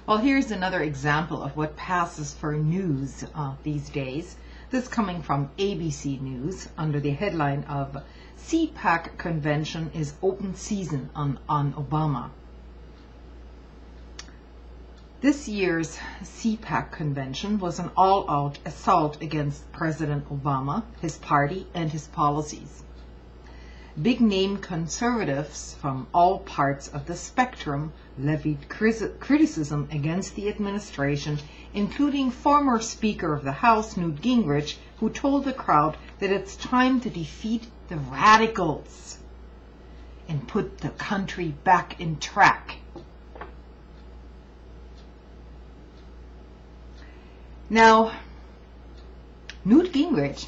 Well, here's another example of what passes for news these days. This coming from ABC News under the headline of CPAC Convention is open season on Obama. This year's CPAC Convention was an all-out assault against President Obama, his party, and his policies. Big-name conservatives from all parts of the spectrum levied criticism against the administration, including former Speaker of the House, Newt Gingrich, who told the crowd that it's time to defeat the radicals and put the country back in track. Now, Newt Gingrich,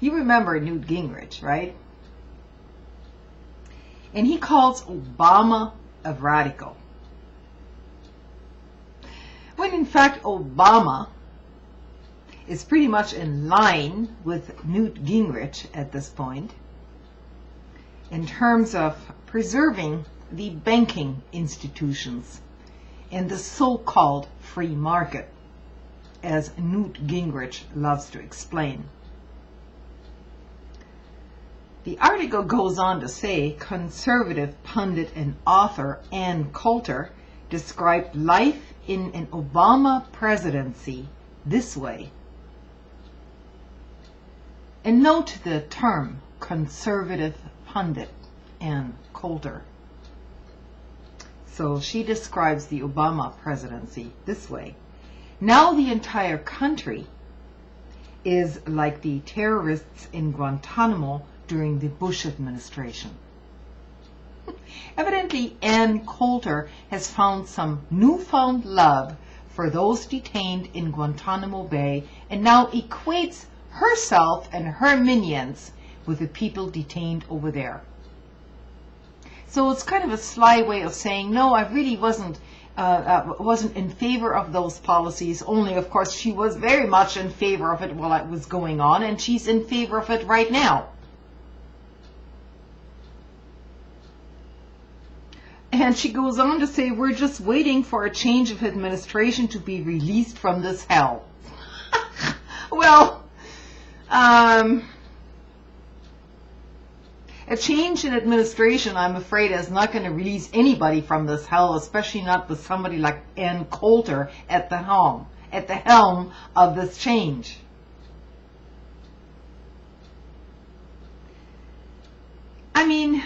you remember Newt Gingrich, right? And he calls Obama a radical. When in fact Obama is pretty much in line with Newt Gingrich at this point in terms of preserving the banking institutions and the so-called free market, as Newt Gingrich loves to explain. The article goes on to say conservative pundit and author Ann Coulter described life in an Obama presidency this way. And note the term conservative pundit Ann Coulter. So she describes the Obama presidency this way. Now the entire country is like the terrorists in Guantanamo during the Bush administration. Evidently, Ann Coulter has found some newfound love for those detained in Guantanamo Bay and now equates herself and her minions with the people detained over there. So it's kind of a sly way of saying, no, I really wasn't in favor of those policies, only of course she was very much in favor of it while it was going on, and she's in favor of it right now. And she goes on to say, we're just waiting for a change of administration to be released from this hell. Well, a change in administration, I'm afraid, is not going to release anybody from this hell, especially not with somebody like Ann Coulter at the helm of this change. I mean,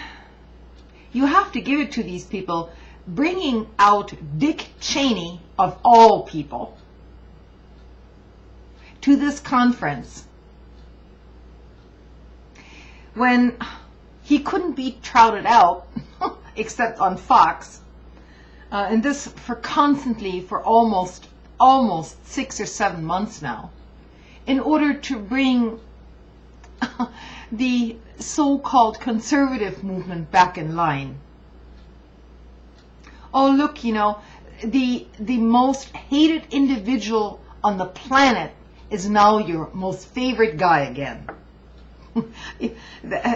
you have to give it to these people, bringing out Dick Cheney, of all people, to this conference when he couldn't be trotted out except on Fox, and this for almost 6 or 7 months now, in order to bring the so-called conservative movement back in line. Oh, look, you know, the most hated individual on the planet is now your most favorite guy again.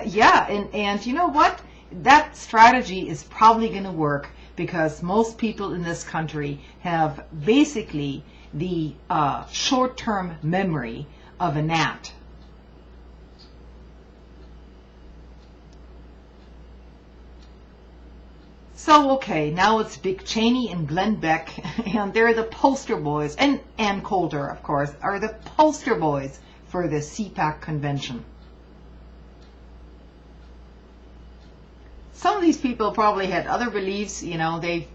Yeah, and you know what? That strategy is probably going to work because most people in this country have basically the short-term memory of a gnat. So, okay, now it's Dick Cheney and Glenn Beck, and they're the poster boys, and Ann Coulter, of course, are the poster boys for the CPAC Convention. Some of these people probably had other beliefs, you know, they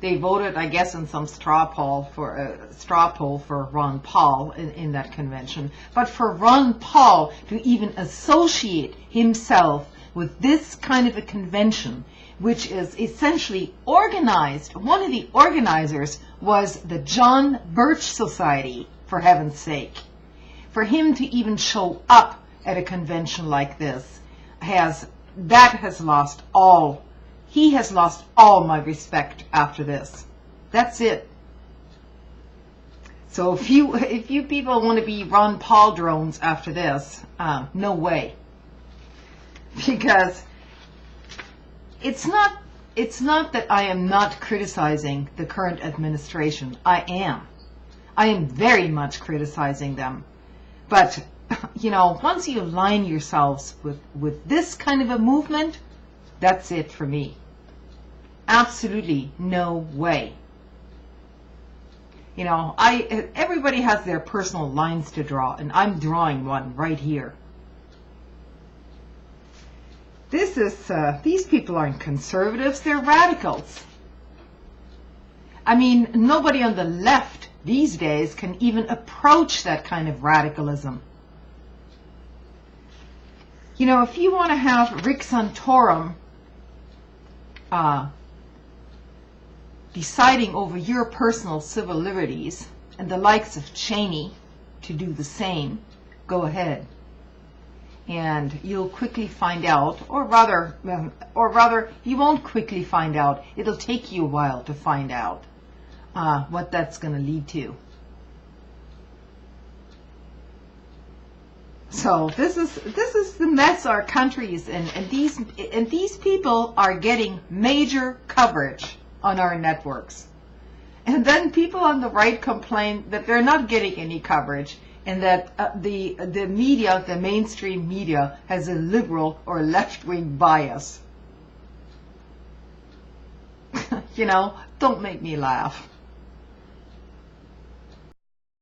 voted, I guess, in some straw poll for Ron Paul in that convention. But for Ron Paul to even associate himself with this kind of a convention, which is essentially organized, one of the organizers was the John Birch Society, for heaven's sake. For him to even show up at a convention like this has lost all. He has lost all my respect after this. That's it. So if you people want to be Ron Paul drones after this, no way. Because it's not it's not that I am not criticizing the current administration. I am. I am very much criticizing them. But, once you align yourselves with this kind of a movement, that's it for me. Absolutely no way. Everybody has their personal lines to draw, and I'm drawing one right here. These people aren't conservatives, they're radicals. I mean, nobody on the left these days can even approach that kind of radicalism. If you want to have Rick Santorum deciding over your personal civil liberties and the likes of Cheney to do the same, go ahead. And you'll quickly find out, or rather, you won't quickly find out. It'll take you a while to find out what that's going to lead to. So this is the mess our country is in, and these people are getting major coverage on our networks. And then people on the right complain that they're not getting any coverage, and that the media, the mainstream media, has a liberal or left-wing bias. Don't make me laugh.